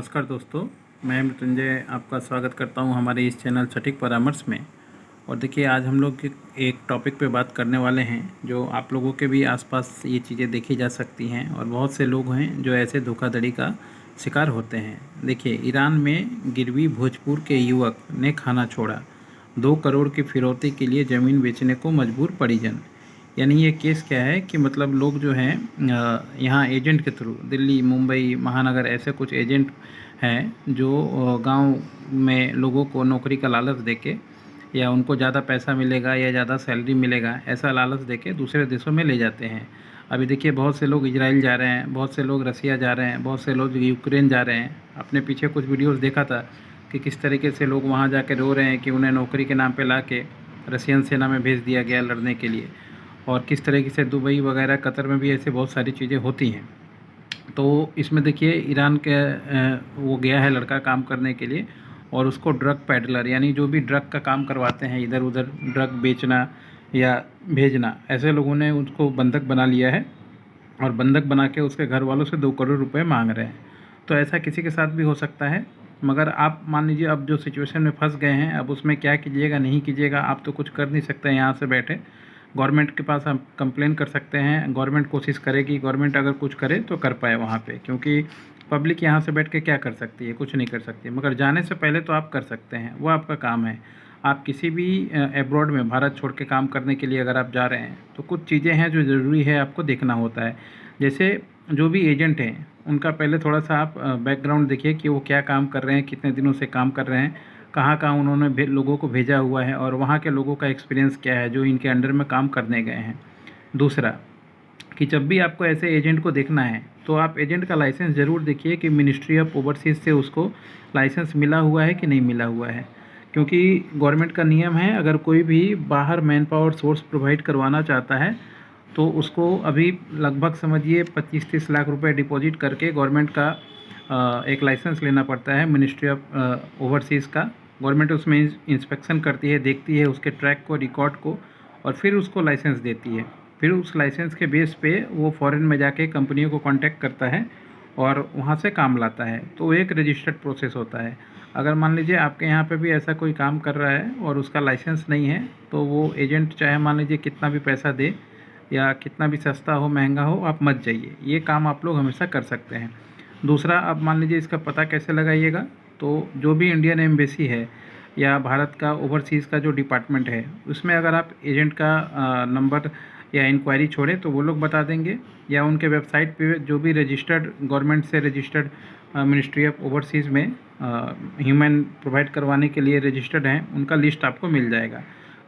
नमस्कार दोस्तों, मैं मृत्युंजय आपका स्वागत करता हूं हमारे इस चैनल सटीक परामर्श में। और देखिए, आज हम लोग एक टॉपिक पे बात करने वाले हैं जो आप लोगों के भी आसपास ये चीज़ें देखी जा सकती हैं और बहुत से लोग हैं जो ऐसे धोखाधड़ी का शिकार होते हैं। देखिए, ईरान में गिरवी भोजपुर के युवक ने खाना छोड़ा, 2 करोड़ की फिरौती के लिए ज़मीन बेचने को मजबूर परिजन। यानी ये केस क्या है कि मतलब लोग जो हैं यहाँ एजेंट के थ्रू दिल्ली, मुंबई महानगर ऐसे कुछ एजेंट हैं जो गांव में लोगों को नौकरी का लालच देके या उनको ज़्यादा पैसा मिलेगा या ज़्यादा सैलरी मिलेगा ऐसा लालच देके दूसरे देशों में ले जाते हैं। अभी देखिए, बहुत से लोग इजराइल जा रहे हैं, बहुत से लोग रसिया जा रहे हैं, बहुत से लोग यूक्रेन जा रहे हैं। अपने पीछे कुछ वीडियोज़ देखा था कि किस तरीके से लोग वहाँ जाके रो रहे हैं कि उन्हें नौकरी के नाम पे ला के रसियन सेना में भेज दिया गया लड़ने के लिए। और किस तरीके से दुबई वगैरह कतर में भी ऐसे बहुत सारी चीज़ें होती हैं। तो इसमें देखिए, ईरान के वो गया है लड़का काम करने के लिए और उसको ड्रग पैडलर यानी जो भी ड्रग का काम करवाते हैं, इधर उधर ड्रग बेचना या भेजना, ऐसे लोगों ने उसको बंधक बना लिया है और बंधक बना के उसके घर वालों से 2 करोड़ रुपए मांग रहे हैं। तो ऐसा किसी के साथ भी हो सकता है, मगर आप मान लीजिए अब जो सिचुएशन में फंस गए हैं, अब उसमें क्या कीजिएगा नहीं कीजिएगा आप तो कुछ कर नहीं सकते हैं यहाँ से बैठे। गवर्नमेंट के पास हम कंप्लेन कर सकते हैं, गवर्नमेंट कोशिश करेगी, गवर्नमेंट अगर कुछ करे तो कर पाए वहाँ पे, क्योंकि पब्लिक यहाँ से बैठ के क्या कर सकती है, कुछ नहीं कर सकती। मगर जाने से पहले तो आप कर सकते हैं, वो आपका काम है। आप किसी भी एब्रॉड में भारत छोड़ के काम करने के लिए अगर आप जा रहे हैं तो कुछ चीज़ें हैं जो ज़रूरी है आपको देखना होता है। जैसे जो भी एजेंट हैं उनका पहले थोड़ा सा आप बैकग्राउंड देखिए कि वो क्या काम कर रहे हैं, कितने दिनों से काम कर रहे हैं, कहाँ कहाँ उन्होंने लोगों को भेजा हुआ है और वहाँ के लोगों का एक्सपीरियंस क्या है जो इनके अंडर में काम करने गए हैं। दूसरा कि जब भी आपको ऐसे एजेंट को देखना है तो आप एजेंट का लाइसेंस ज़रूर देखिए कि मिनिस्ट्री ऑफ ओवरसीज़ से उसको लाइसेंस मिला हुआ है कि नहीं मिला हुआ है। क्योंकि गवर्नमेंट का नियम है, अगर कोई भी बाहर मैन पावर सोर्स प्रोवाइड करवाना चाहता है तो उसको अभी लगभग समझिए 25-30 लाख रुपए डिपॉजिट करके गवर्नमेंट का एक लाइसेंस लेना पड़ता है मिनिस्ट्री ऑफ ओवरसीज़ का। गवर्नमेंट उसमें इंस्पेक्शन करती है, देखती है उसके ट्रैक को, रिकॉर्ड को, और फिर उसको लाइसेंस देती है। फिर उस लाइसेंस के बेस पे वो फॉरेन में जाके कंपनियों को कांटेक्ट करता है और वहाँ से काम लाता है। तो एक रजिस्टर्ड प्रोसेस होता है। अगर मान लीजिए आपके यहाँ पे भी ऐसा कोई काम कर रहा है और उसका लाइसेंस नहीं है तो वो एजेंट चाहे मान लीजिए कितना भी पैसा दे या कितना भी सस्ता हो महंगा हो, आप मत जाइए। ये काम आप लोग हमेशा कर सकते हैं। दूसरा, अब मान लीजिए इसका पता कैसे लगाइएगा, तो जो भी इंडियन एम्बेसी है या भारत का ओवरसीज़ का जो डिपार्टमेंट है उसमें अगर आप एजेंट का नंबर या इंक्वायरी छोड़े तो वो लोग बता देंगे, या उनके वेबसाइट पे जो भी रजिस्टर्ड गवर्नमेंट से रजिस्टर्ड मिनिस्ट्री ऑफ ओवरसीज़ में ह्यूमन प्रोवाइड करवाने के लिए रजिस्टर्ड हैं उनका लिस्ट आपको मिल जाएगा।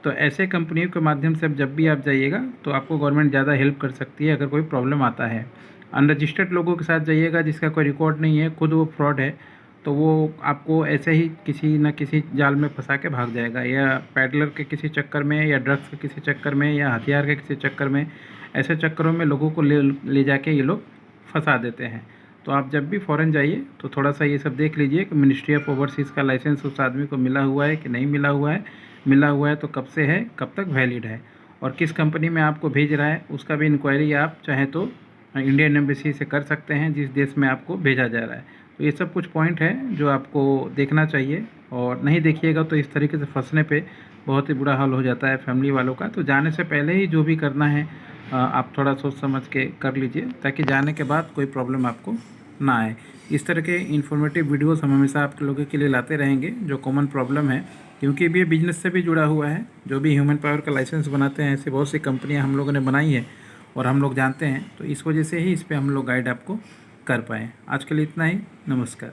तो ऐसे कंपनियों के माध्यम से जब भी आप जाइएगा तो आपको गवर्नमेंट ज़्यादा हेल्प कर सकती है अगर कोई प्रॉब्लम आता है। अनरजिस्टर्ड लोगों के साथ जाइएगा जिसका कोई रिकॉर्ड नहीं है, खुद वो फ्रॉड है, तो वो आपको ऐसे ही किसी न किसी जाल में फंसा के भाग जाएगा, या पैडलर के किसी चक्कर में, या ड्रग्स के किसी चक्कर में, या हथियार के किसी चक्कर में। ऐसे चक्करों में लोगों को ले जाके ये लोग फंसा देते हैं। तो आप जब भी फ़ॉरेन जाइए तो थोड़ा सा ये सब देख लीजिए कि मिनिस्ट्री ऑफ ओवरसीज़ का लाइसेंस उस आदमी को मिला हुआ है कि नहीं मिला हुआ है, मिला हुआ है तो कब से है, कब तक वैलिड है, और किस कंपनी में आपको भेज रहा है उसका भी इंक्वायरी आप चाहें तो इंडियन एम्बेसी से कर सकते हैं जिस देश में आपको भेजा जा रहा है। तो ये सब कुछ पॉइंट है जो आपको देखना चाहिए, और नहीं देखिएगा तो इस तरीके से फंसने पे बहुत ही बुरा हाल हो जाता है फैमिली वालों का। तो जाने से पहले ही जो भी करना है आप थोड़ा सोच समझ के कर लीजिए, ताकि जाने के बाद कोई प्रॉब्लम आपको ना आए। इस तरह के इन्फॉर्मेटिव वीडियोस हम हमेशा आप लोगों के लिए लाते रहेंगे जो कॉमन प्रॉब्लम है, क्योंकि ये बिजनेस से भी जुड़ा हुआ है। जो भी ह्यूमन पावर का लाइसेंस बनाते हैं ऐसे बहुत सी कंपनियां हम लोगों ने बनाई है और हम लोग जानते हैं, तो इस वजह से ही इस पर हम लोग गाइड आपको कर पाएँ। आज के लिए इतना ही, नमस्कार।